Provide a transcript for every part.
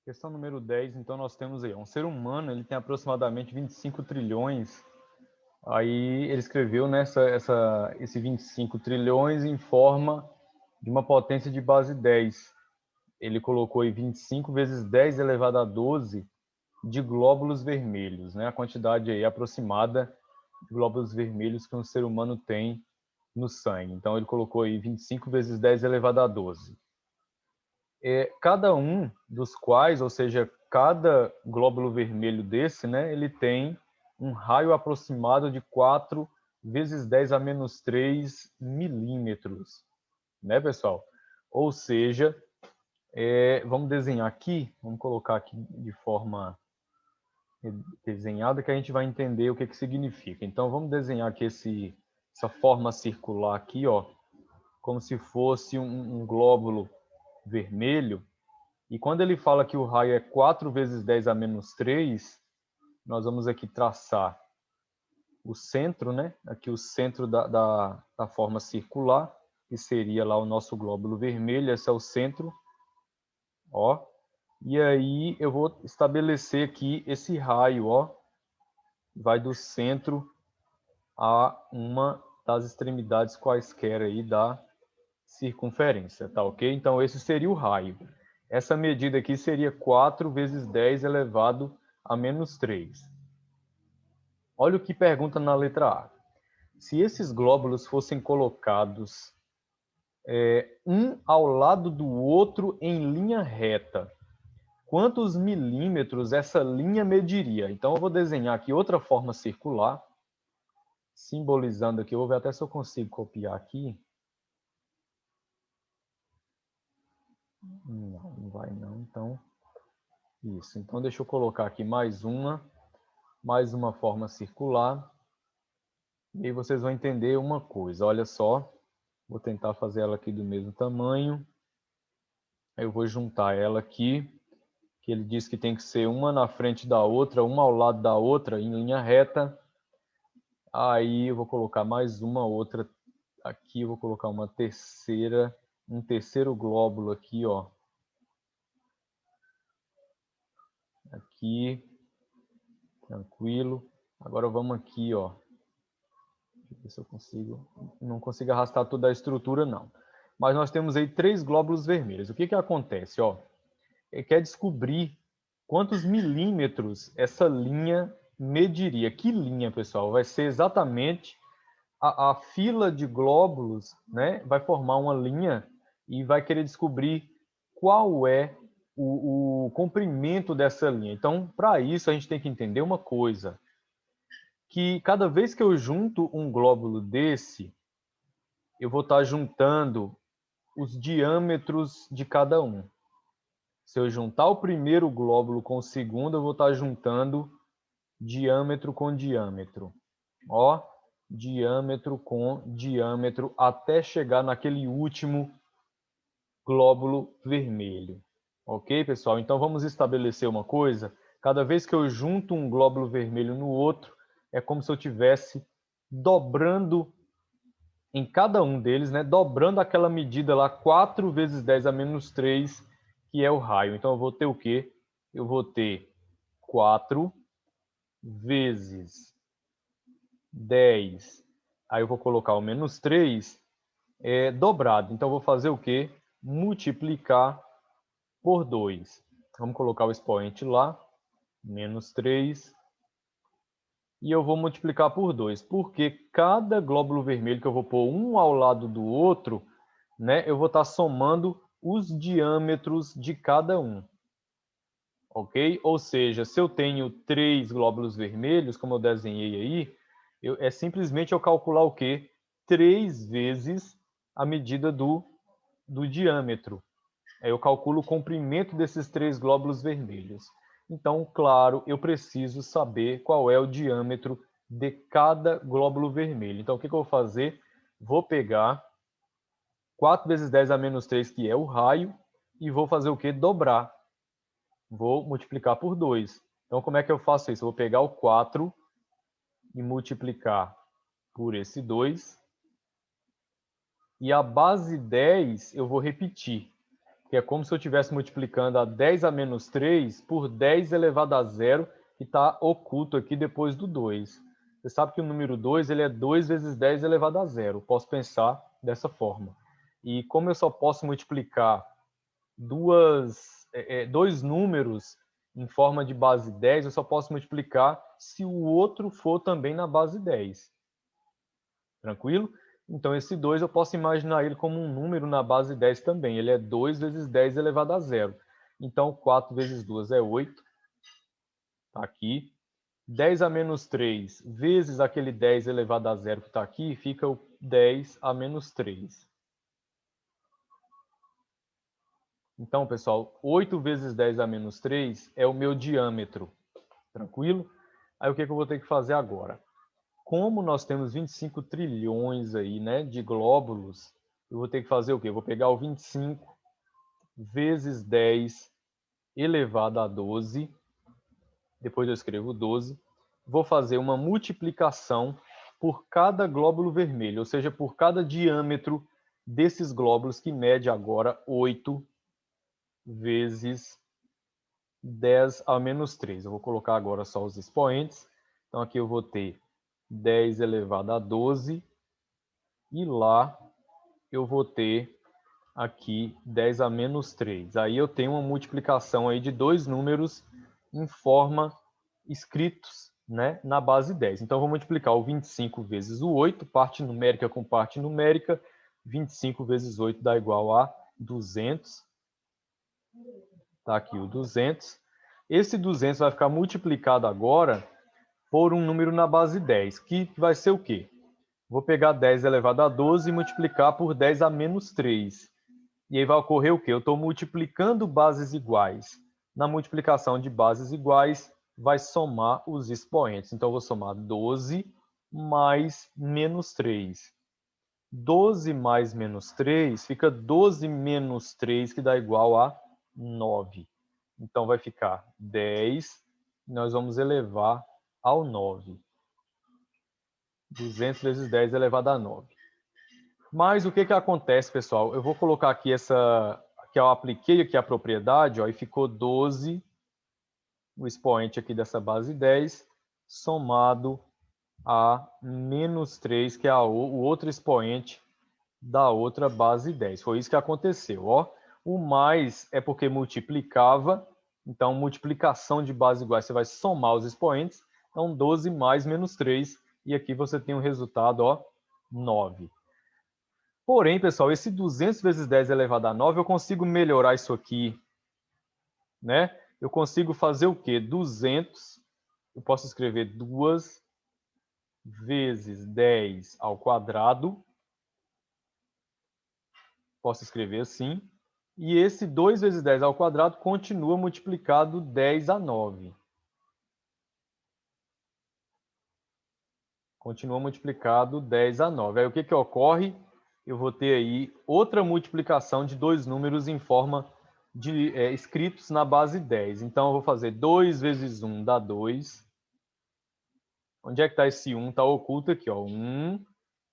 Questão número 10, então nós temos aí, um ser humano, ele tem aproximadamente 25 trilhões, aí ele escreveu esse 25 trilhões em forma de uma potência de base 10. Ele colocou aí 25 vezes 10 elevado a 12 de glóbulos vermelhos, né? A quantidade aí aproximada de glóbulos vermelhos que um ser humano tem no sangue. Então ele colocou aí 25 vezes 10 elevado a 12. Cada um dos quais, ou seja, cada glóbulo vermelho desse, né, ele tem um raio aproximado de 4 vezes 10 a menos 3 milímetros, né, pessoal? Ou seja, vamos desenhar aqui, vamos colocar aqui de forma desenhada que a gente vai entender o que significa. Então, vamos desenhar aqui essa forma circular aqui, ó, como se fosse um glóbulo vermelho. E quando ele fala que o raio é 4 vezes 10 a menos 3, nós vamos aqui traçar o centro, né? Aqui o centro da forma circular, que seria lá o nosso glóbulo vermelho, esse é o centro, ó. E aí eu vou estabelecer aqui esse raio, ó, vai do centro a uma das extremidades quaisquer aí da circunferência, tá ok? Então esse seria o raio. Essa medida aqui seria 4 vezes 10 elevado a menos 3. Olha o que pergunta na letra A. Se esses glóbulos fossem colocados um ao lado do outro em linha reta, quantos milímetros essa linha mediria? Então eu vou desenhar aqui outra forma circular, simbolizando aqui, eu vou ver até se eu consigo copiar aqui. Não, não vai não, então isso. Então deixa eu colocar aqui mais uma forma circular. E aí vocês vão entender uma coisa. Olha só, vou tentar fazer ela aqui do mesmo tamanho. Eu vou juntar ela aqui, que ele diz que tem que ser uma na frente da outra, uma ao lado da outra, em linha reta. Aí eu vou colocar mais uma outra aqui, eu vou colocar um terceiro glóbulo aqui, ó. Aqui, tranquilo. Agora vamos aqui, ó. Deixa eu ver se eu consigo. Não consigo arrastar toda a estrutura, não. Mas nós temos aí 3 glóbulos vermelhos. O que acontece, ó? Ele quer descobrir quantos milímetros essa linha mediria. Que linha, pessoal? Vai ser exatamente a fila de glóbulos, né? Vai formar uma linha e vai querer descobrir qual é o comprimento dessa linha. Então, para isso, a gente tem que entender uma coisa, que cada vez que eu junto um glóbulo desse, eu vou estar juntando os diâmetros de cada um. Se eu juntar o primeiro glóbulo com o segundo, eu vou estar juntando diâmetro com diâmetro. Ó, diâmetro com diâmetro, até chegar naquele último glóbulo vermelho. Ok, pessoal? Então vamos estabelecer uma coisa. Cada vez que eu junto um glóbulo vermelho no outro, é como se eu estivesse dobrando em cada um deles, né? Dobrando aquela medida lá, 4 vezes 10 a menos 3, que é o raio. Então eu vou ter o quê? Eu vou ter 4 vezes 10. Aí eu vou colocar o menos 3 dobrado. Então eu vou fazer o quê? Multiplicar por 2. Vamos colocar o expoente lá, menos 3. E eu vou multiplicar por 2, porque cada glóbulo vermelho que eu vou pôr um ao lado do outro, né, eu vou estar somando os diâmetros de cada um. Ok? Ou seja, se eu tenho 3 glóbulos vermelhos, como eu desenhei aí, é simplesmente eu calcular o quê? 3 vezes a medida do diâmetro. Aí eu calculo o comprimento desses 3 glóbulos vermelhos. Então, claro, eu preciso saber qual é o diâmetro de cada glóbulo vermelho. Então, o que eu vou fazer? Vou pegar 4 vezes 10 a menos 3, que é o raio, e vou fazer o quê? Dobrar. Vou multiplicar por 2. Então, como é que eu faço isso? Eu vou pegar o 4 e multiplicar por esse 2. E a base 10 eu vou repetir. que é como se eu estivesse multiplicando a 10 a menos 3 por 10 elevado a 0, que está oculto aqui depois do 2. Você sabe que o número 2 ele é 2 vezes 10 elevado a 0. Posso pensar dessa forma. E como eu só posso multiplicar dois números em forma de base 10, eu só posso multiplicar se o outro for também na base 10. Tranquilo? Então, esse 2 eu posso imaginar ele como um número na base 10 também. Ele é 2 vezes 10 elevado a 0. Então, 4 vezes 2 é 8. Está aqui. 10 a menos 3 vezes aquele 10 elevado a 0 que está aqui, fica o 10 a menos 3. Então, pessoal, 8 vezes 10 a menos 3 é o meu diâmetro. Tranquilo? Aí, o que eu vou ter que fazer agora? Como nós temos 25 trilhões aí, né, de glóbulos, eu vou ter que fazer o quê? Eu vou pegar o 25 vezes 10 elevado a 12, depois eu escrevo 12, vou fazer uma multiplicação por cada glóbulo vermelho, ou seja, por cada diâmetro desses glóbulos, que mede agora 8 vezes 10 a menos 3. Eu vou colocar agora só os expoentes. Então, aqui eu vou ter 10 elevado a 12, e lá eu vou ter aqui 10 a menos 3. Aí eu tenho uma multiplicação aí de dois números em forma escritos, né, na base 10. Então, eu vou multiplicar o 25 vezes o 8, parte numérica com parte numérica. 25 vezes 8 dá igual a 200. Está aqui o 200. Esse 200 vai ficar multiplicado agora por um número na base 10, que vai ser o quê? Vou pegar 10 elevado a 12 e multiplicar por 10 a menos 3. E aí vai ocorrer o quê? Eu estou multiplicando bases iguais. Na multiplicação de bases iguais, vai somar os expoentes. Então, eu vou somar 12 mais menos 3. 12 mais menos 3 fica 12 menos 3, que dá igual a 9. Então, vai ficar 10, nós vamos elevar ao 9. 200 vezes 10 elevado a 9. Mas o que acontece, pessoal? Eu vou colocar aqui que eu apliquei aqui a propriedade, ó, e ficou 12, o expoente aqui dessa base 10, somado a menos 3, que é o outro expoente da outra base 10. Foi isso que aconteceu, ó. O mais é porque multiplicava, então multiplicação de bases iguais, você vai somar os expoentes, então 12 mais menos 3, e aqui você tem o resultado, ó, 9. Porém, pessoal, esse 200 vezes 10 elevado a 9, eu consigo melhorar isso aqui, né? Eu consigo fazer o quê? 200, eu posso escrever 2 vezes 10 ao quadrado, posso escrever assim, e esse 2 vezes 10 ao quadrado continua multiplicado 10 a 9. Continua multiplicado 10 a 9. Aí o que ocorre? Eu vou ter aí outra multiplicação de dois números em forma de escritos na base 10. Então, eu vou fazer 2 vezes 1 dá 2. Onde é que está esse 1? Está oculto aqui, ó. 1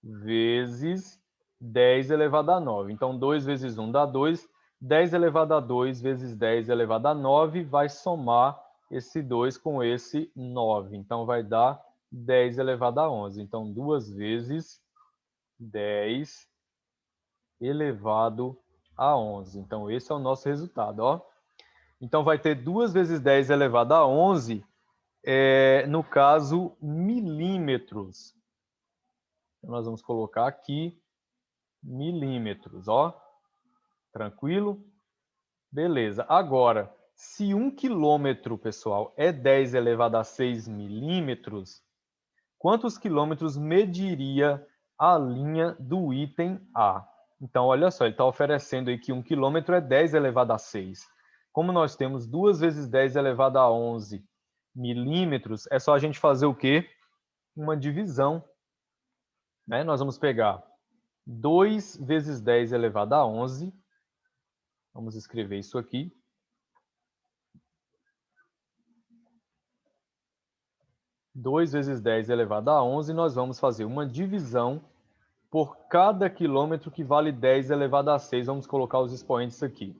vezes 10 elevado a 9. Então, 2 vezes 1 dá 2. 10 elevado a 2 vezes 10 elevado a 9 vai somar esse 2 com esse 9. Então, vai dar 10 elevado a 11. Então, 2 vezes 10 elevado a 11. Então, esse é o nosso resultado, ó. Então, vai ter 2 vezes 10 elevado a 11, no caso, milímetros. Então, nós vamos colocar aqui milímetros, ó. Tranquilo? Beleza. Agora, se 1 quilômetro, pessoal, é 10 elevado a 6 milímetros, quantos quilômetros mediria a linha do item A? Então, olha só, ele está oferecendo aí que 1 quilômetro é 10 elevado a 6. Como nós temos 2 vezes 10 elevado a 11 milímetros, é só a gente fazer o quê? Uma divisão, né? Nós vamos pegar 2 vezes 10 elevado a 11. Vamos escrever isso aqui. 2 vezes 10 elevado a 11, nós vamos fazer uma divisão por cada quilômetro que vale 10 elevado a 6. Vamos colocar os expoentes aqui.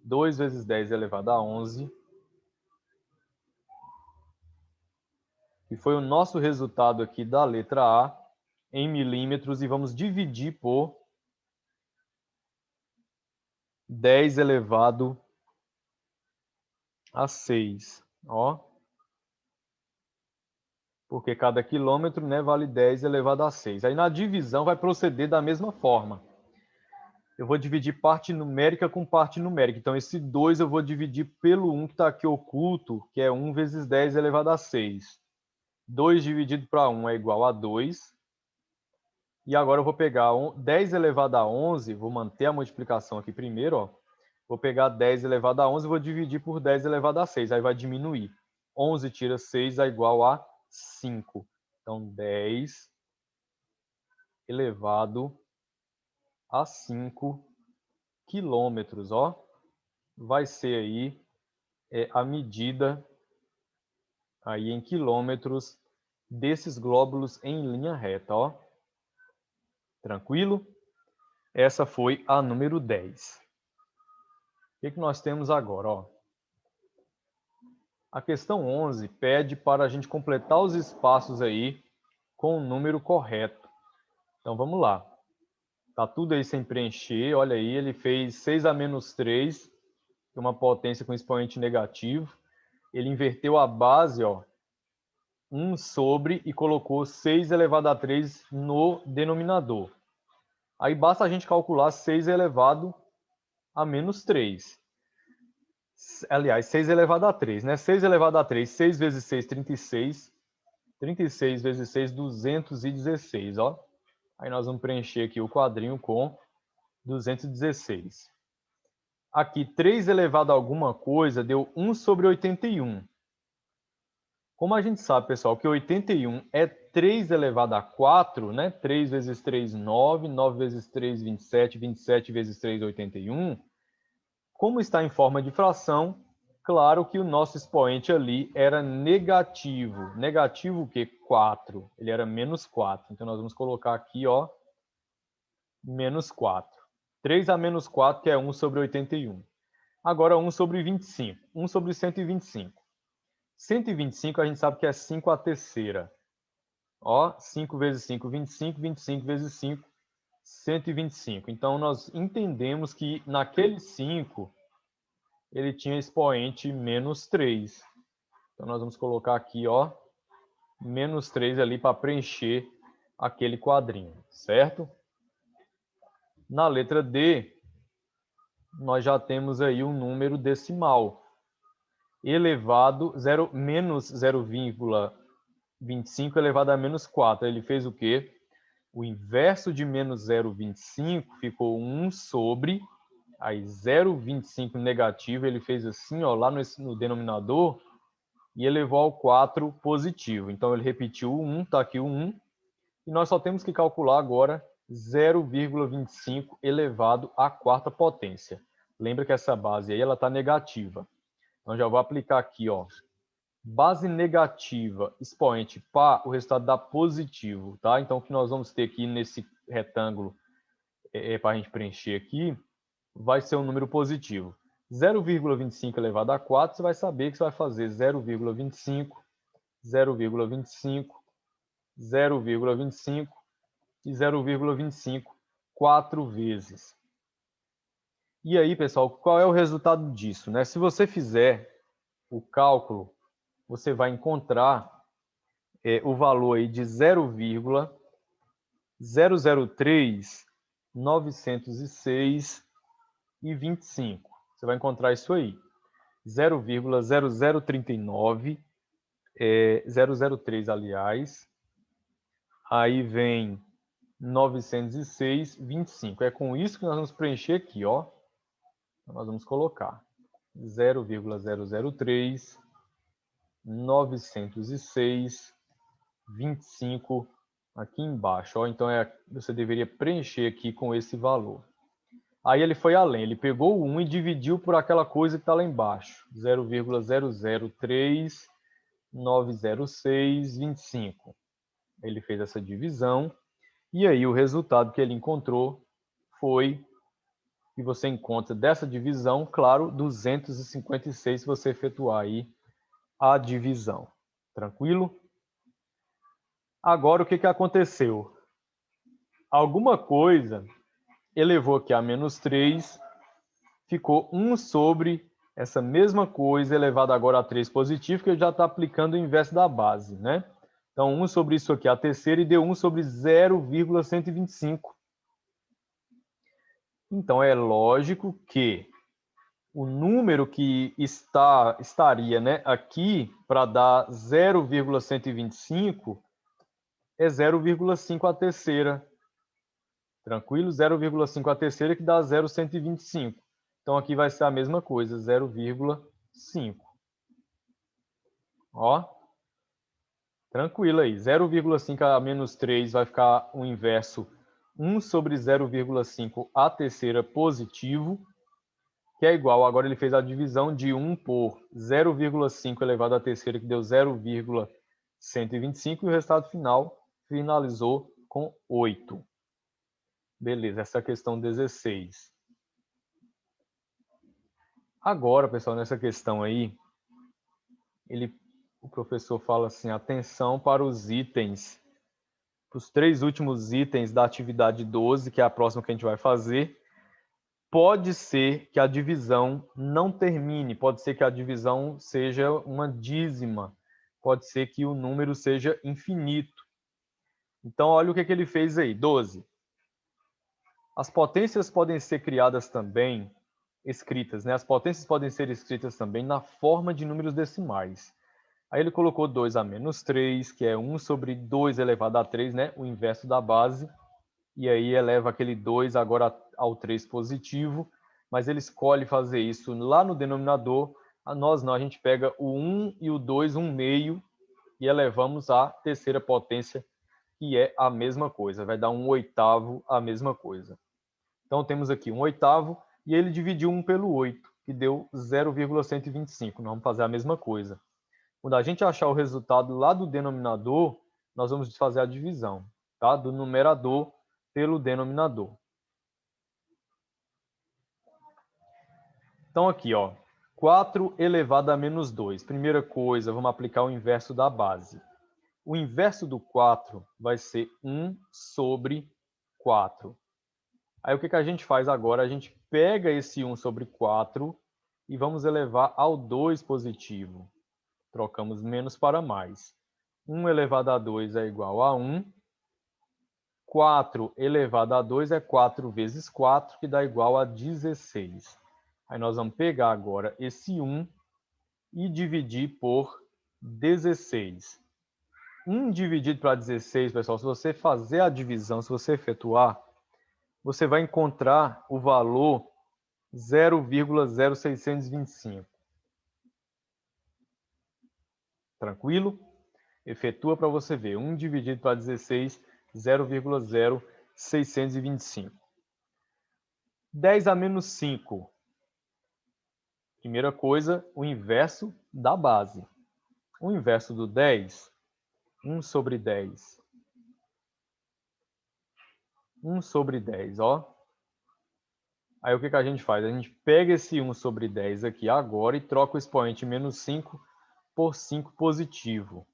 2 vezes 10 elevado a 11, que foi o nosso resultado aqui da letra A, em milímetros, e vamos dividir por 10 elevado a 6. Ó. Porque cada quilômetro, né, vale 10 elevado a 6. Aí na divisão vai proceder da mesma forma. Eu vou dividir parte numérica com parte numérica. Então, esse 2 eu vou dividir pelo 1 que está aqui oculto, que é 1 vezes 10 elevado a 6. 2 dividido para 1 é igual a 2. E agora eu vou pegar 10 elevado a 11, vou manter a multiplicação aqui primeiro, ó. Vou pegar 10 elevado a 11 e vou dividir por 10 elevado a 6. Aí vai diminuir. 11 tira 6 é igual a 5. Então, 10 elevado a 5 quilômetros, ó. Vai ser aí a medida aí em quilômetros desses glóbulos em linha reta, ó. Tranquilo? Essa foi a número 10. O que nós temos agora, ó? A questão 11 pede para a gente completar os espaços aí com o número correto. Então, vamos lá. Tá tudo aí sem preencher. Olha aí, ele fez 6 a menos 3, uma potência com expoente negativo. Ele inverteu a base, ó, 1 sobre, e colocou 6 elevado a 3 no denominador. Aí basta a gente calcular 6 elevado a menos 3. Aliás, 6 elevado a 3, né? 6 elevado a 3, 6 vezes 6, 36. 36 vezes 6, 216, ó. Aí nós vamos preencher aqui o quadrinho com 216. Aqui, 3 elevado a alguma coisa deu 1 sobre 81. Como a gente sabe, pessoal, que 81 é 3 elevado a 4, né? 3 vezes 3, 9. 9 vezes 3, 27. 27 vezes 3, 81. Como está em forma de fração, claro que o nosso expoente ali era negativo. Negativo o quê? 4. Ele era menos 4. Então, nós vamos colocar aqui, ó, menos 4. 3 a menos 4, que é 1 sobre 81. Agora, 1 sobre 25. 1 sobre 125. 125 a gente sabe que é 5 à terceira. Ó, 5 vezes 5, 25. 25 vezes 5, 125. Então, nós entendemos que naquele 5, ele tinha expoente menos 3. Então, nós vamos colocar aqui, ó, menos 3 ali para preencher aquele quadrinho, certo? Na letra D, nós já temos aí um número decimal elevado, menos 0,25 elevado a menos 4. Ele fez o quê? O inverso de menos 0,25 ficou 1 sobre, aí 0,25 negativo, ele fez assim, ó, lá no denominador, e elevou ao 4 positivo. Então, ele repetiu o 1, está aqui o 1, e nós só temos que calcular agora 0,25 elevado à quarta potência. Lembra que essa base aí está negativa. Então, já vou aplicar aqui, ó, base negativa, expoente par, o resultado dá positivo, tá? Então, o que nós vamos ter aqui nesse retângulo, para a gente preencher aqui, vai ser um número positivo. 0,25 elevado a 4, você vai saber que você vai fazer 0,25, 0,25, 0,25 e 0,25 4 vezes. E aí, pessoal, qual é o resultado disso, né? Se você fizer o cálculo, você vai encontrar o valor aí de 0,03906,25. Você vai encontrar isso aí. 0,0039, 003, aliás. Aí vem 906,25. É com isso que nós vamos preencher aqui, ó. Então, nós vamos colocar 0,003, 906,25 aqui embaixo, ó. Então, você deveria preencher aqui com esse valor. Aí ele foi além, ele pegou o 1 e dividiu por aquela coisa que está lá embaixo. 0,003906,25. Ele fez essa divisão. E aí o resultado que ele encontrou foi E você encontra dessa divisão, claro, 256 se você efetuar aí a divisão. Tranquilo? Agora, o que aconteceu? Alguma coisa elevou aqui a menos 3, ficou 1 sobre essa mesma coisa elevado agora a 3 positivo, que já está aplicando o inverso da base, né? Então, 1 sobre isso aqui, a terceira, e deu 1 sobre 0,125. Então, é lógico que o número que estaria, né, aqui para dar 0,125 é 0,5 a terceira. Tranquilo? 0,5 a terceira que dá 0,125. Então, aqui vai ser a mesma coisa, 0,5. Ó, tranquilo aí. 0,5 a menos 3 vai ficar o inverso 1 sobre 0,5 a terceira positivo, que é igual, agora ele fez a divisão de 1 por 0,5 elevado à terceira, que deu 0,125, e o resultado final finalizou com 8. Beleza, essa é a questão 16. Agora, pessoal, nessa questão aí, o professor fala assim, atenção para os itens, os 3 últimos itens da atividade 12, que é a próxima que a gente vai fazer. Pode ser que a divisão não termine, pode ser que a divisão seja uma dízima, pode ser que o número seja infinito. Então, olha o que ele fez aí, 12. As potências podem ser criadas também, escritas, né? As potências podem ser escritas também na forma de números decimais. Aí ele colocou 2 a menos 3, que é 1 sobre 2 elevado a 3, né? O inverso da base. E aí eleva aquele 2 agora ao 3 positivo, mas ele escolhe fazer isso lá no denominador. Nós não, a gente pega o 1 e o 2, 1 meio, e elevamos à terceira potência, que é a mesma coisa. Vai dar 1 oitavo, a mesma coisa. Então temos aqui 1 oitavo, e ele dividiu 1 pelo 8, que deu 0,125. Nós vamos fazer a mesma coisa. Quando a gente achar o resultado lá do denominador, nós vamos fazer a divisão, tá? Do numerador pelo denominador. Então aqui, ó, 4 elevado a menos 2. Primeira coisa, vamos aplicar o inverso da base. O inverso do 4 vai ser 1 sobre 4. Aí o que a gente faz agora? A gente pega esse 1 sobre 4 e vamos elevar ao 2 positivo. Trocamos menos para mais. 1 elevado a 2 é igual a 1. 4 elevado a 2 é 4 vezes 4, que dá igual a 16. Aí nós vamos pegar agora esse 1 e dividir por 16. 1 dividido para 16, pessoal, se você fazer a divisão, se você efetuar, você vai encontrar o valor 0,0625. Tranquilo? Efetua para você ver. 1 dividido para 16, 0,0625. 10 a menos 5. Primeira coisa, o inverso da base. O inverso do 10, 1 sobre 10. 1 sobre 10, ó. Aí o que a gente faz? A gente pega esse 1 sobre 10 aqui agora e troca o expoente menos 5 por 5 positivo.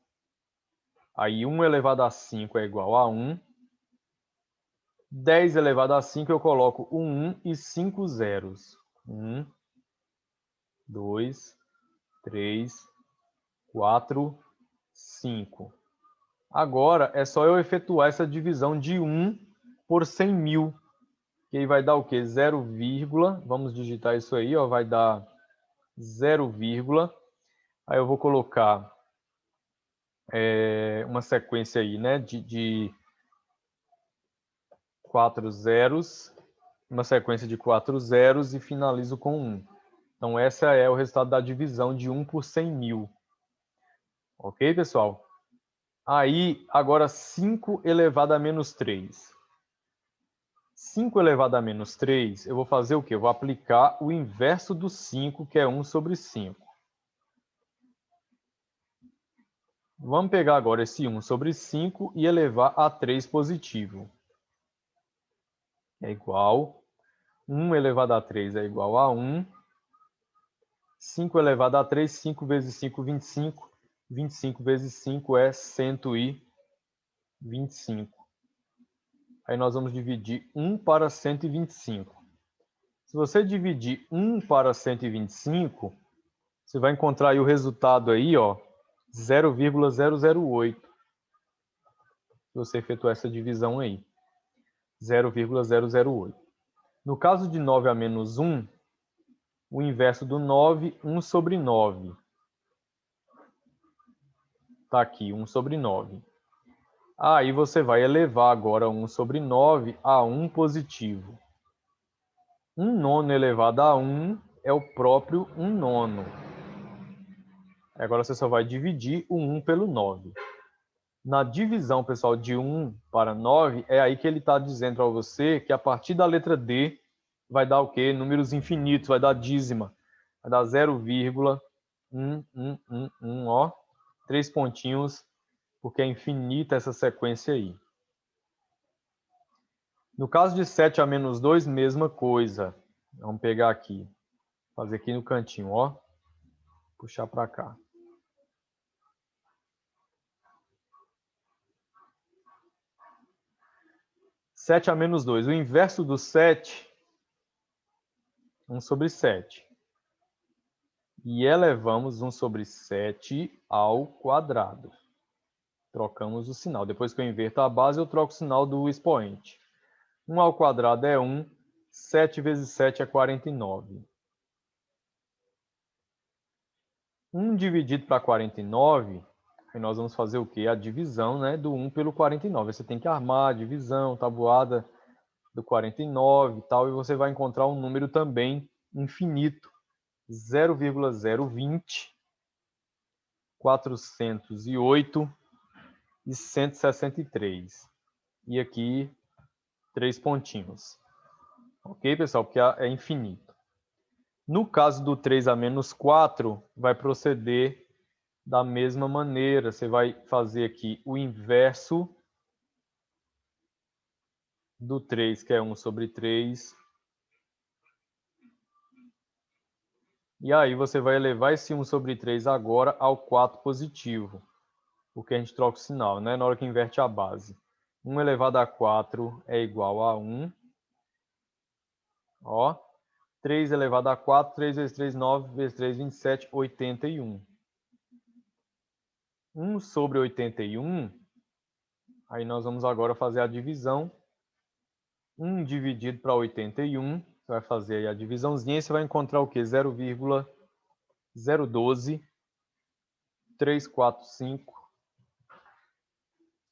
Aí 1 elevado a 5 é igual a 1. 10 elevado a 5 eu coloco o 1 e 5 zeros. 1, 2, 3, 4, 5. Agora é só eu efetuar essa divisão de 1 por 100 mil. Que aí vai dar o quê? 0, vamos digitar isso aí, ó, vai dar 0, aí eu vou colocar uma sequência aí, né, de 4 zeros, uma sequência de 4 zeros e finalizo com 1. Então, essa é o resultado da divisão de 1 por 100 mil. Ok, pessoal? Aí, agora 5 elevado a menos 3. 5 elevado a menos 3, eu vou fazer o quê? Eu vou aplicar o inverso do 5, que é 1 sobre 5. Vamos pegar agora esse 1 sobre 5 e elevar a 3 positivo. É igual 1 elevado a 3 é igual a 1. 5 elevado a 3, 5 vezes 5, 25. 25 vezes 5 é 125. Aí nós vamos dividir 1 para 125. Se você dividir 1 para 125, você vai encontrar aí o resultado aí, ó, 0,008. Se você efetuar essa divisão aí. 0,008. No caso de 9 a menos 1, o inverso do 9, 1 sobre 9. Está aqui, 1 sobre 9. Aí você vai elevar agora 1 sobre 9 a 1 positivo. 1 nono elevado a 1 é o próprio 1 nono. Agora você só vai dividir o 1 pelo 9. Na divisão, pessoal, de 1 para 9, é aí que ele está dizendo para você que a partir da letra D vai dar o quê? Números infinitos, vai dar dízima. Vai dar 0,1111, ó. 3 pontinhos, porque é infinita essa sequência aí. No caso de 7 a menos 2, mesma coisa. Vamos pegar aqui. Fazer aqui no cantinho, ó. Puxar para cá. Sete a menos 2. O inverso do 7, 1 sobre 7. E elevamos 1 sobre 7 ao quadrado. Trocamos o sinal. Depois que eu inverto a base, eu troco o sinal do expoente. 1 ao quadrado é 1. 7 vezes 7 é 49. 1 dividido para 49, aí nós vamos fazer o quê? A divisão, né, do 1 pelo 49. Você tem que armar a divisão, tabuada do 49 e tal, e você vai encontrar um número também infinito. 0,020, 408 e 163. E aqui, 3 pontinhos. Ok, pessoal? Porque é infinito. No caso do 3 a menos 4, vai proceder da mesma maneira. Você vai fazer aqui o inverso do 3, que é 1 sobre 3. E aí você vai elevar esse 1 sobre 3 agora ao 4 positivo. Porque a gente troca o sinal, né? Na hora que inverte a base. 1 elevado a 4 é igual a 1. Ó. 3 elevado a 4, 3 vezes 3, 9, vezes 3, 27, 81. 1 sobre 81, aí nós vamos agora fazer a divisão. 1 dividido para 81, você vai fazer aí a divisãozinha e você vai encontrar o quê? 0,012, 345,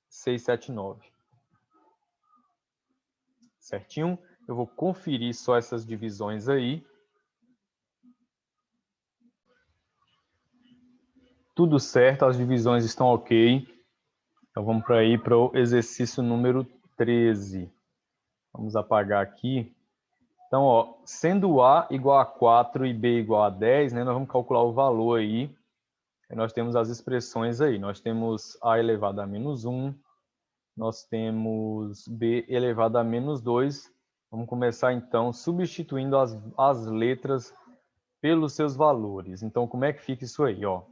679. Certinho? Eu vou conferir só essas divisões aí. Tudo certo, as divisões estão ok. Então vamos para aí para o exercício número 13. Vamos apagar aqui. Então, ó, sendo A igual a 4 e B igual a 10, né, nós vamos calcular o valor aí. Aí nós temos as expressões aí. Nós temos A elevado a menos 1. Nós temos B elevado a menos 2. Vamos começar, então, substituindo as letras pelos seus valores. Então, como é que fica isso aí? Ó?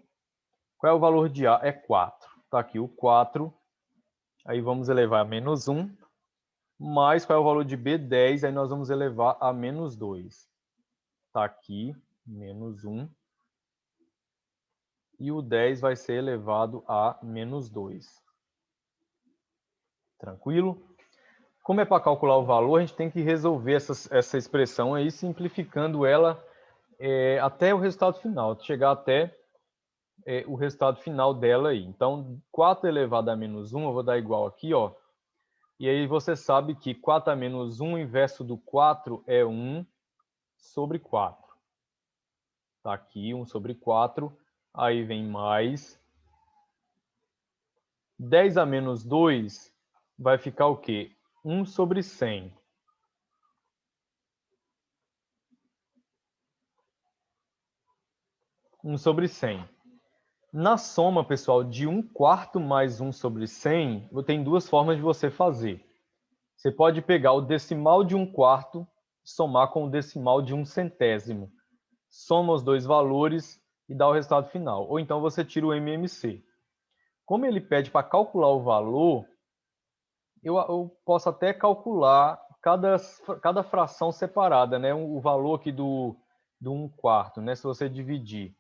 Qual é o valor de A? É 4. Está aqui o 4. Aí vamos elevar a menos 1. Mais qual é o valor de B? 10. Aí nós vamos elevar a menos 2. Está aqui, menos 1. E o 10 vai ser elevado a menos 2. Tranquilo? Como é para calcular o valor, a gente tem que resolver essa expressão aí, simplificando ela até o resultado final, chegar até o resultado final dela aí. Então, 4 elevado a menos 1, eu vou dar igual aqui, ó. E aí você sabe que 4 a menos 1, o inverso do 4 é 1 sobre 4. Tá aqui, 1 sobre 4. Aí vem mais. 10 a menos 2 vai ficar o quê? 1 sobre 100. Sobre 100. Na soma, pessoal, de 1/4 mais 1 sobre 100, tem duas formas de você fazer. Você pode pegar o decimal de 1/4, somar com o decimal de 1/100. Soma os dois valores e dá o resultado final. Ou então você tira o MMC. Como ele pede para calcular o valor, eu posso até calcular cada fração separada, né? O valor aqui do 1/4, né? Se você dividir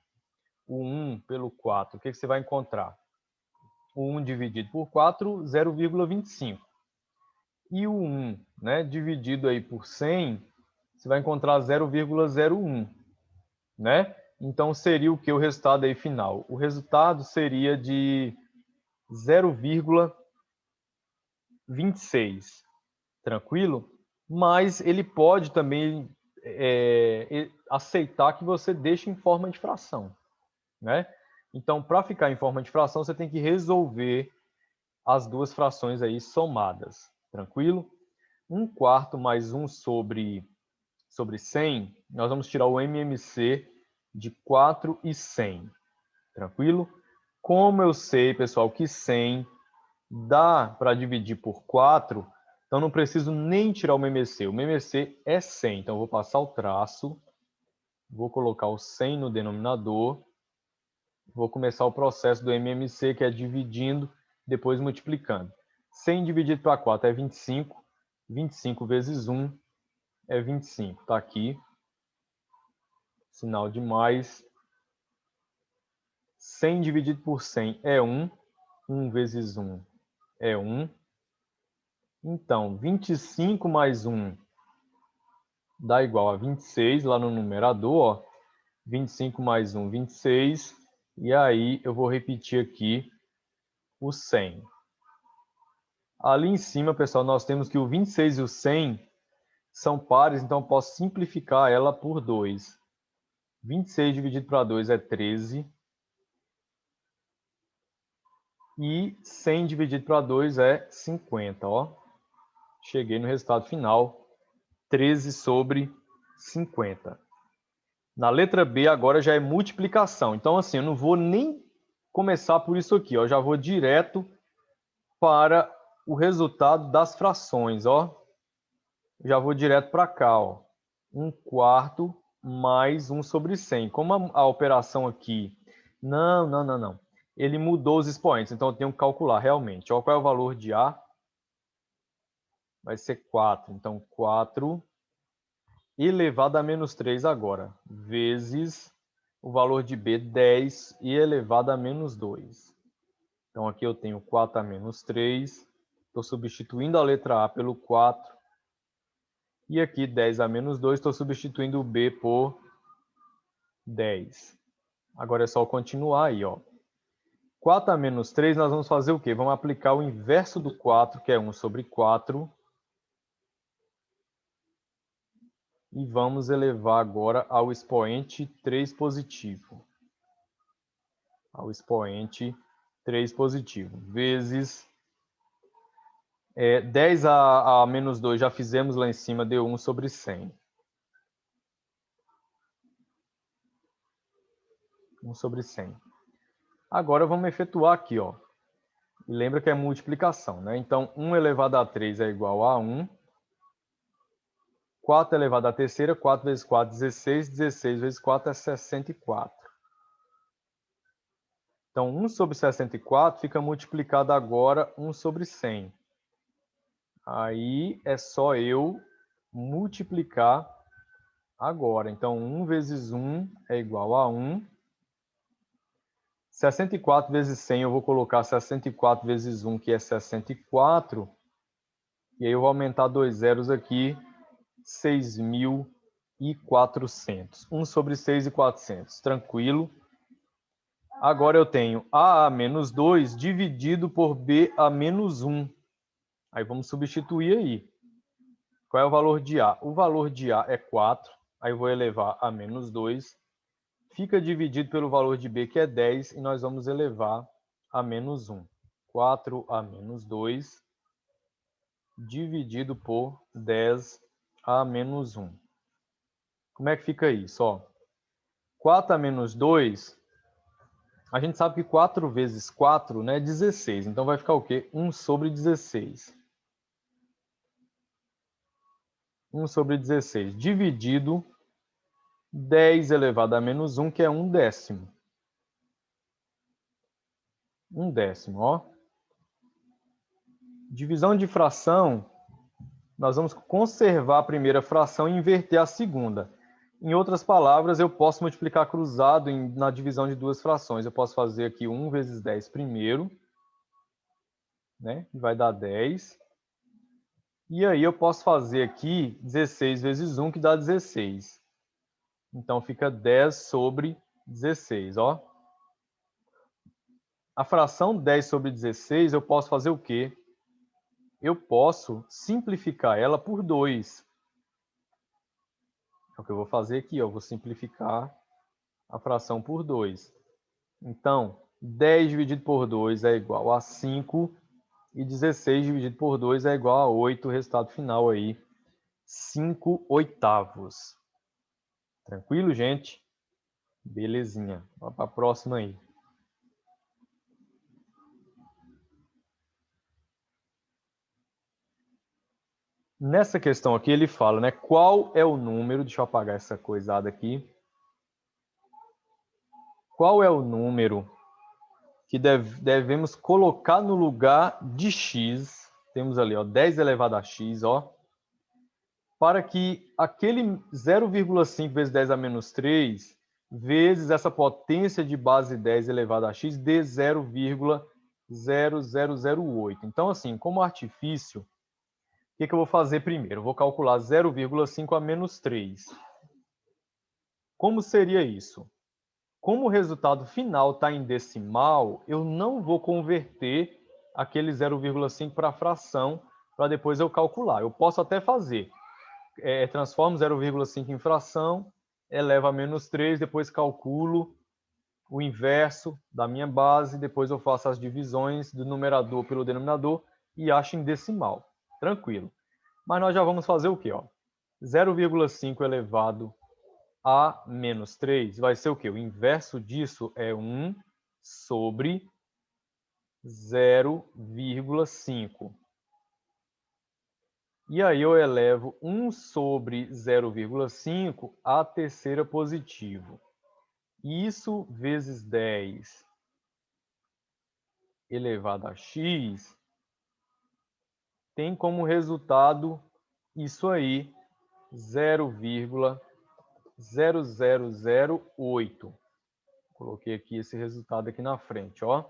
o 1 pelo 4, o que você vai encontrar? O 1 dividido por 4, 0,25. E o 1, né, dividido aí por 100, você vai encontrar 0,01, né? Então seria o que o resultado aí final? O resultado seria de 0,26, tranquilo? Mas ele pode também aceitar que você deixe em forma de fração, né? Então, para ficar em forma de fração, você tem que resolver as duas frações aí somadas, tranquilo? 1/4 mais 1 sobre 100, nós vamos tirar o MMC de 4 e 100, tranquilo? Como eu sei, pessoal, que 100 dá para dividir por 4, então não preciso nem tirar o MMC. O MMC é 100, então eu vou passar o traço, vou colocar o 100 no denominador, vou começar o processo do MMC, que é dividindo, depois multiplicando. 100 dividido para 4 é 25, 25 vezes 1 é 25, está aqui, sinal de mais. 100 dividido por 100 é 1, 1 vezes 1 é 1. Então, 25 mais 1 dá igual a 26, lá no numerador, ó. 25 mais 1, 26. E aí eu vou repetir aqui o 100. Ali em cima, pessoal, nós temos que o 26 e o 100 são pares, então eu posso simplificar ela por 2. 26 dividido para 2 é 13. E 100 dividido para 2 é 50, ó. Cheguei no resultado final, 13 sobre 50. Na letra B agora já é multiplicação. Então, assim, eu não vou nem começar por isso aqui, ó. Eu já vou direto para o resultado das frações, ó. Já vou direto para cá, ó. 1/4 mais 1 sobre 100. Como a operação aqui... Não. Ele mudou os expoentes, então eu tenho que calcular realmente. Ó, qual é o valor de A? Vai ser 4. Então, 4 elevado a menos 3 agora, vezes o valor de B, 10, e elevado a menos 2. Então, aqui eu tenho 4 a menos 3. Estou substituindo a letra A pelo 4. E aqui, 10 a menos 2, estou substituindo o B por 10. Agora é só continuar aí, ó. 4 a menos 3, nós vamos fazer o quê? Vamos aplicar o inverso do 4, que é 1 sobre 4. E vamos elevar agora ao expoente 3 positivo. Ao expoente 3 positivo. Vezes 10 a menos 2 já fizemos lá em cima, deu 1 sobre 100. 1 sobre 100. Agora vamos efetuar aqui, ó. E lembra que é multiplicação, né? Então, 1 elevado a 3 é igual a 1. 4 elevado à terceira, 4 vezes 4, 16. 16 vezes 4 é 64. Então, 1 sobre 64 fica multiplicado agora 1 sobre 100. Aí é só eu multiplicar agora. Então, 1 vezes 1 é igual a 1. 64 vezes 100, eu vou colocar 64 vezes 1, que é 64. E aí eu vou aumentar 2 zeros aqui, 6.400. 1 sobre 6.400. Tranquilo. Agora eu tenho A a menos 2 dividido por B a menos 1. Aí vamos substituir aí. Qual é o valor de A? O valor de A é 4. Aí eu vou elevar a menos 2. Fica dividido pelo valor de B, que é 10. E nós vamos elevar a menos 1. 4 a menos 2 dividido por 10 a menos 1. Como é que fica isso? Ó, 4 a menos 2, a gente sabe que 4 vezes 4, né, é 16. Então vai ficar o quê? 1 sobre 16. 1 sobre 16, dividido 10 elevado a menos 1, que é 1/10. 1/10, ó. Divisão de fração, nós vamos conservar a primeira fração e inverter a segunda. Em outras palavras, eu posso multiplicar cruzado na divisão de duas frações. Eu posso fazer aqui 1 vezes 10 primeiro, né? Que vai dar 10. E aí eu posso fazer aqui 16 vezes 1, que dá 16. Então fica 10 sobre 16, ó. A fração 10 sobre 16, eu posso fazer o quê? Eu posso simplificar ela por 2. É o que eu vou fazer aqui, ó. Eu vou simplificar a fração por 2. Então, 10 dividido por 2 é igual a 5. E 16 dividido por 2 é igual a 8. O resultado final aí, 5/8. Tranquilo, gente? Belezinha. Vamos para a próxima aí. Nessa questão aqui, ele fala, né? Qual é o número... Deixa eu apagar essa coisada aqui. Qual é o número que devemos colocar no lugar de x? Temos ali, ó, 10 elevado a x, ó. Para que aquele 0,5 vezes 10 a menos 3 vezes essa potência de base 10 elevado a x dê 0,0008. Então, assim, como artifício, o que eu vou fazer primeiro? Eu vou calcular 0,5 a menos 3. Como seria isso? Como o resultado final está em decimal, eu não vou converter aquele 0,5 para fração para depois eu calcular. Eu posso até fazer. Transformo 0,5 em fração, eleva a menos 3, depois calculo o inverso da minha base, depois eu faço as divisões do numerador pelo denominador e acho em decimal. Tranquilo. Mas nós já vamos fazer o quê? 0,5 elevado a menos 3 vai ser o quê? O inverso disso é 1 sobre 0,5. E aí eu elevo 1 sobre 0,5 a terceira positivo. Isso vezes 10 elevado a x tem como resultado isso aí, 0,0008. Coloquei aqui esse resultado aqui na frente, ó.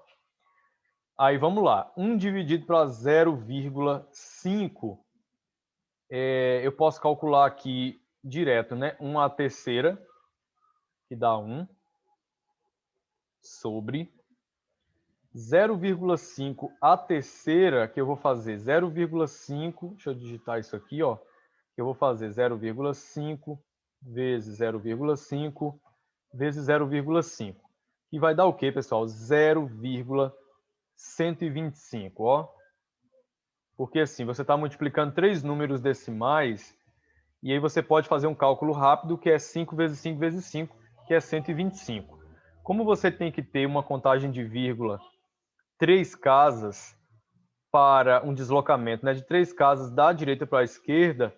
Aí vamos lá, 1 dividido para 0,5, eu posso calcular aqui direto, né? 1 à terceira, que dá 1, sobre 0,5 à terceira, que eu vou fazer 0,5, deixa eu digitar isso aqui, ó, que eu vou fazer 0,5 vezes 0,5 vezes 0,5, que vai dar o quê, pessoal? 0,125, ó. Porque assim, você está multiplicando 3 números decimais, e aí você pode fazer um cálculo rápido, que é 5 vezes 5 vezes 5, que é 125. Como você tem que ter uma contagem de vírgula 3 casas para um deslocamento, né, de 3 casas da direita para a esquerda,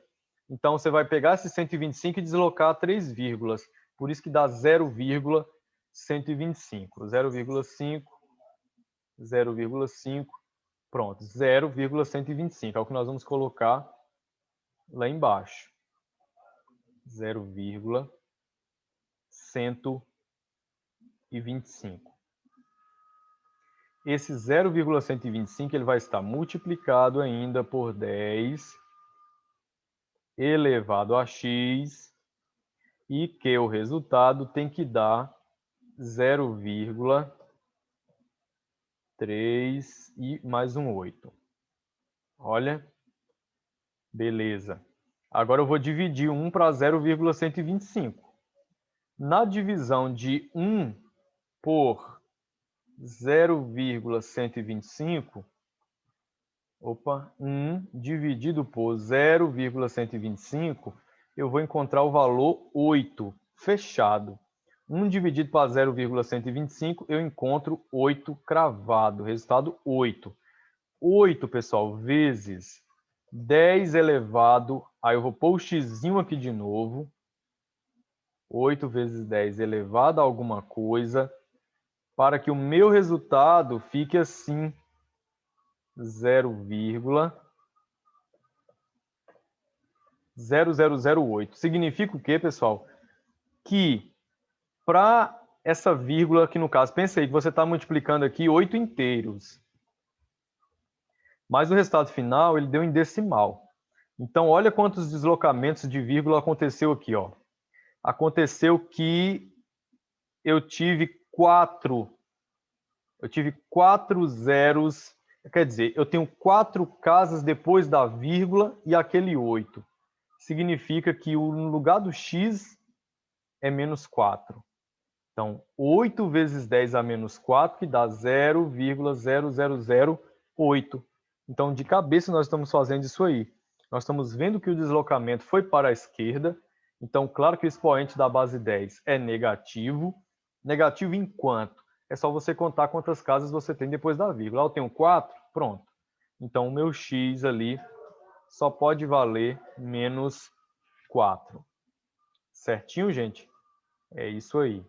então você vai pegar esse 125 e deslocar 3 vírgulas. Por isso que dá 0,125. 0,5, 0,5, pronto, 0,125. É o que nós vamos colocar lá embaixo. 0,125. Esse 0,125 ele vai estar multiplicado ainda por 10 elevado a x, e que o resultado tem que dar 0,3 e mais um 8. Olha, beleza. Agora eu vou dividir 1 para 0,125. Na divisão de 1 por 0,125, 1 dividido por 0,125, eu vou encontrar o valor 8, fechado. 1 dividido para 0,125, eu encontro 8 cravado, resultado 8. 8, pessoal, vezes 10 elevado, aí eu vou pôr o xzinho aqui de novo. 8 vezes 10 elevado a alguma coisa, para que o meu resultado fique assim, 0,0008. Significa o quê, pessoal? Que para essa vírgula aqui no caso, pensa aí que você está multiplicando aqui 8 inteiros. Mas o resultado final, ele deu em decimal. Então, olha quantos deslocamentos de vírgula aconteceu aqui, ó. Aconteceu que eu tive 4 zeros, quer dizer, eu tenho 4 casas depois da vírgula e aquele 8. Significa que no lugar do x é menos 4. Então, 8 vezes 10 a menos 4, que dá 0,0008. Então, de cabeça, nós estamos fazendo isso aí. Nós estamos vendo que o deslocamento foi para a esquerda. Então, claro que o expoente da base 10 é negativo. Negativo em quanto? É só você contar quantas casas você tem depois da vírgula. Eu tenho 4, pronto. Então, o meu x ali só pode valer menos 4. Certinho, gente? É isso aí.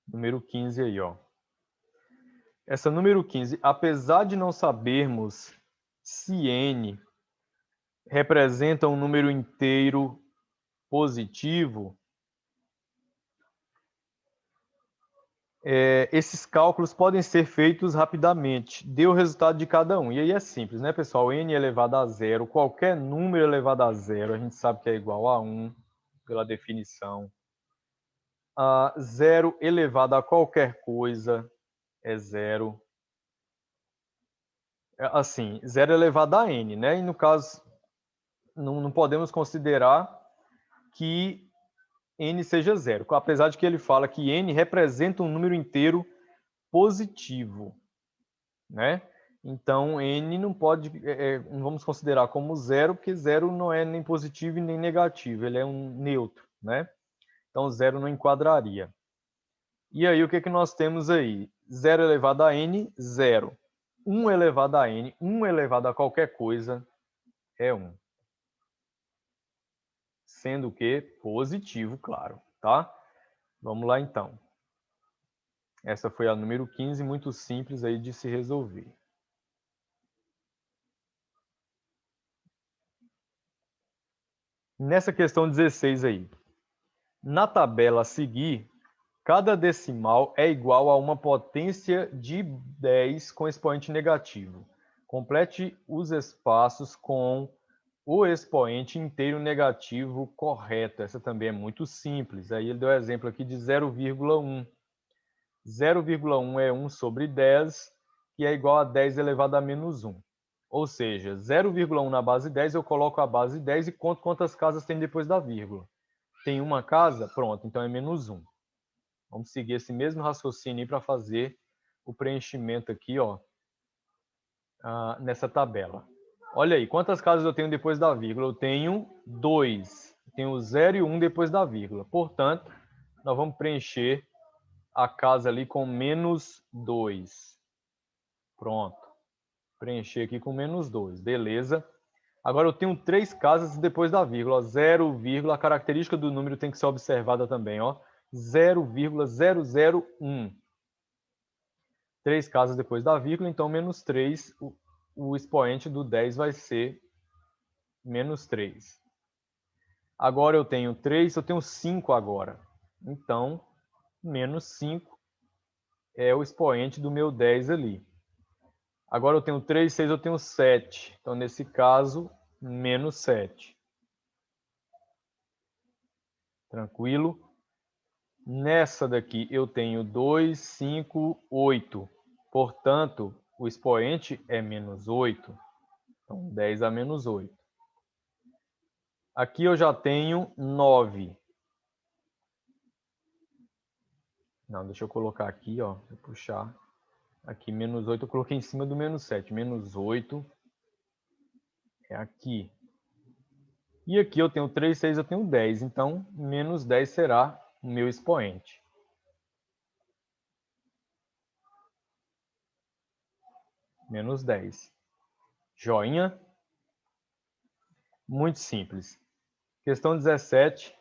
Número 15 aí, ó. Essa número 15, apesar de não sabermos se n representa um número inteiro positivo, esses cálculos podem ser feitos rapidamente. Dê o resultado de cada um. E aí é simples, né, pessoal? N elevado a zero, qualquer número elevado a zero, a gente sabe que é igual a 1, pela definição. Zero elevado a qualquer coisa é zero. Assim, zero elevado a n, né? E no caso, não podemos considerar que n seja zero, apesar de que ele fala que n representa um número inteiro positivo, né? Então, n não pode, não vamos considerar como zero, porque zero não é nem positivo e nem negativo, ele é um neutro, né? Então, zero não enquadraria. E aí, o que nós temos aí? 0 elevado a n, 0. 1 elevado a n, 1 elevado a qualquer coisa, é 1. Sendo que positivo, claro, tá? Vamos lá, então. Essa foi a número 15, muito simples aí de se resolver. Nessa questão 16 aí, na tabela a seguir, cada decimal é igual a uma potência de 10 com expoente negativo. Complete os espaços com o expoente inteiro negativo correto. Essa também é muito simples. Aí ele deu exemplo aqui de 0,1. 0,1 é 1 sobre 10, que é igual a 10 elevado a menos 1. Ou seja, 0,1 na base 10, eu coloco a base 10 e conto quantas casas tem depois da vírgula. Tem uma casa? Pronto, então é menos 1. Vamos seguir esse mesmo raciocínio para fazer o preenchimento aqui, ó, nessa tabela. Olha aí, quantas casas eu tenho depois da vírgula? Eu tenho 2. Tenho 0 e 1 depois da vírgula. Portanto, nós vamos preencher a casa ali com menos 2. Pronto. Preencher aqui com menos 2. Beleza. Agora eu tenho 3 casas depois da vírgula. 0, a característica do número tem que ser observada também, ó. 0,001. 3 casas depois da vírgula, então menos 3. O expoente do 10 vai ser menos 3. Agora eu tenho 3, eu tenho 5 agora. Então, menos 5 é o expoente do meu 10 ali. Agora eu tenho 3, 6, eu tenho 7. Então, nesse caso, menos 7. Tranquilo? Nessa daqui eu tenho 2, 5, 8. Portanto, o expoente é menos 8. Então, 10 a menos 8. Aqui eu já tenho 9. Não, deixa eu colocar aqui, ó. Vou puxar. Aqui, menos 8, eu coloquei em cima do menos 7. Menos 8 é aqui. E aqui eu tenho 3, 6, eu tenho 10. Então, menos 10 será o meu expoente. menos 10. Joinha? Muito simples. Questão 17,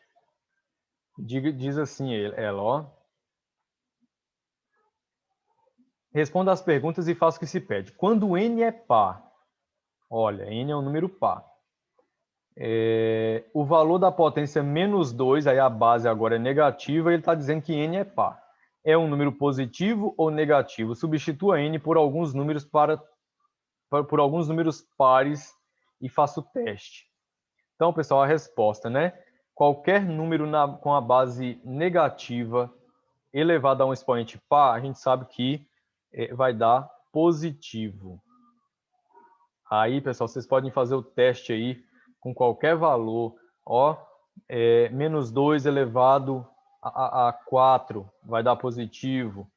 diz assim ela, ó. Responda as perguntas e faça o que se pede. Quando n é par, olha, n é um número par. O valor da potência menos 2, aí a base agora é negativa, ele está dizendo que n é par. É um número positivo ou negativo? Substitua n por alguns números por alguns números pares e faça o teste. Então, pessoal, a resposta, né? Qualquer número com a base negativa elevado a um expoente par, a gente sabe que vai dar positivo. Aí, pessoal, vocês podem fazer o teste aí com qualquer valor. Ó, menos 2 elevado a 4 vai dar positivo.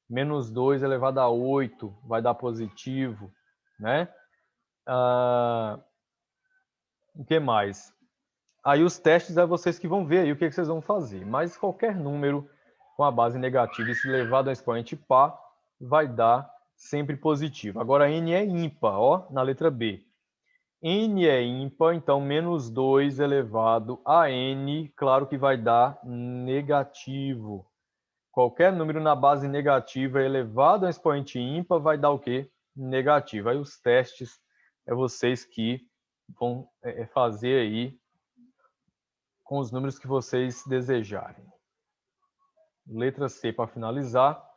Menos 2 elevado a 8 vai dar positivo, né? O que mais? Aí os testes é vocês que vão ver aí o que vocês vão fazer. Mas qualquer número com a base negativa e se elevado a expoente par vai dar sempre positivo. Agora n é ímpar, ó, na letra B. N é ímpar, então menos 2 elevado a n, claro que vai dar negativo. Qualquer número na base negativa elevado a expoente ímpar vai dar o quê? Negativo. Aí os testes é vocês que vão fazer aí com os números que vocês desejarem. Letra C, para finalizar,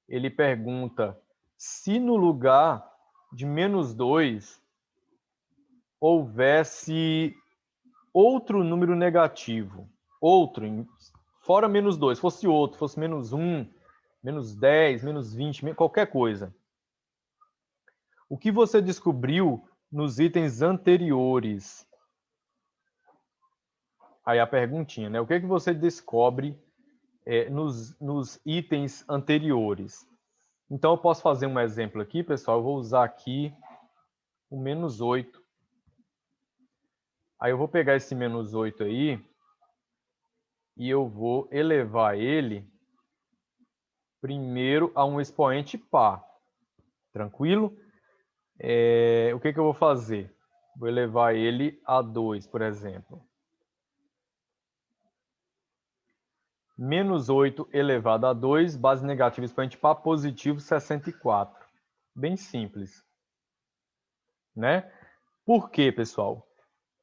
ele pergunta se no lugar de menos 2 houvesse outro número negativo, fora menos 2, fosse outro, fosse menos 1, menos 10, menos 20, qualquer coisa. O que você descobriu nos itens anteriores? Aí a perguntinha, né? O que você descobre nos itens anteriores? Então, eu posso fazer um exemplo aqui, pessoal. Eu vou usar aqui o menos 8. Aí eu vou pegar esse menos 8 aí e eu vou elevar ele primeiro a um expoente par. Tranquilo? O que eu vou fazer? Vou elevar ele a 2, por exemplo. Menos 8 elevado a 2, base negativa, expoente par, positivo 64. Bem simples. Né? Por quê, pessoal?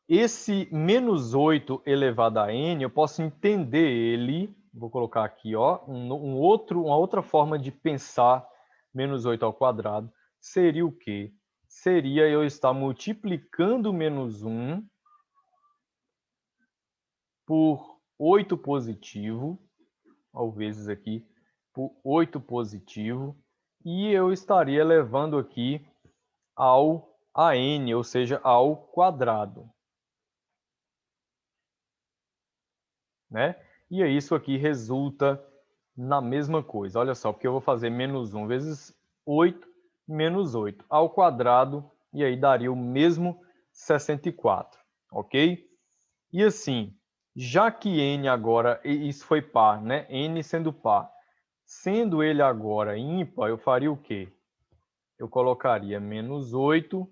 Esse menos 8 elevado a n, eu posso entender ele, vou colocar aqui, ó, uma outra forma de pensar menos 8 ao quadrado, seria o quê? Seria eu estar multiplicando menos 1 por 8 positivo, ao vezes aqui, por 8 positivo, e eu estaria elevando aqui a n, ou seja, ao quadrado. Né? E aí isso aqui resulta na mesma coisa. Olha só, porque eu vou fazer menos 1 vezes 8, menos 8 ao quadrado, e aí daria o mesmo 64, ok? E assim, já que n agora, isso foi par, né? N sendo par. Sendo ele agora ímpar, eu faria o quê? Eu colocaria menos 8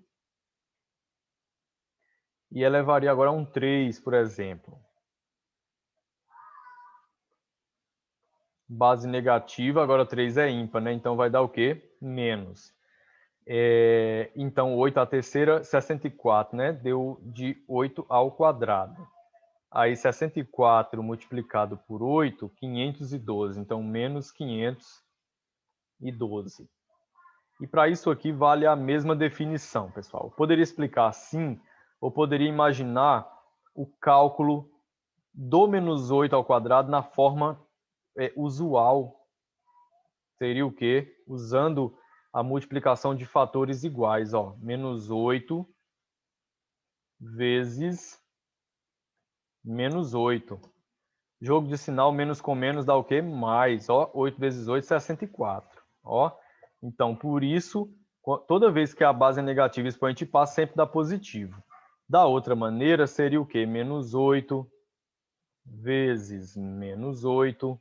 e elevaria agora a um 3, por exemplo. Base negativa, agora 3 é ímpar, né? Então vai dar o quê? Menos. Então, 8 à terceira, 64, né? Deu de 8 ao quadrado. Aí, 64 multiplicado por 8, 512. Então, menos 512. E para isso aqui vale a mesma definição, pessoal. Eu poderia explicar assim, ou poderia imaginar o cálculo do menos 8 ao quadrado na forma usual. Seria o quê? Usando a multiplicação de fatores iguais, ó, menos 8 vezes menos 8. Jogo de sinal, menos com menos dá o quê? Mais, ó, 8 vezes 8, 64. Ó. Então, por isso, toda vez que a base é negativa e expoente par, sempre dá positivo. Da outra maneira, seria o quê? Menos 8 vezes menos 8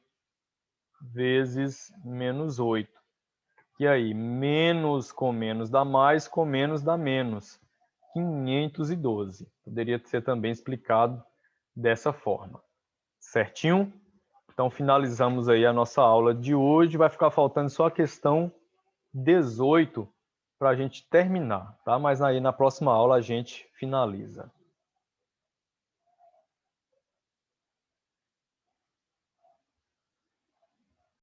vezes menos 8. E aí, menos com menos dá mais, com menos dá menos. 512. Poderia ser também explicado dessa forma. Certinho? Então, finalizamos aí a nossa aula de hoje. Vai ficar faltando só a questão 18 para a gente terminar, tá? Mas aí na próxima aula a gente finaliza.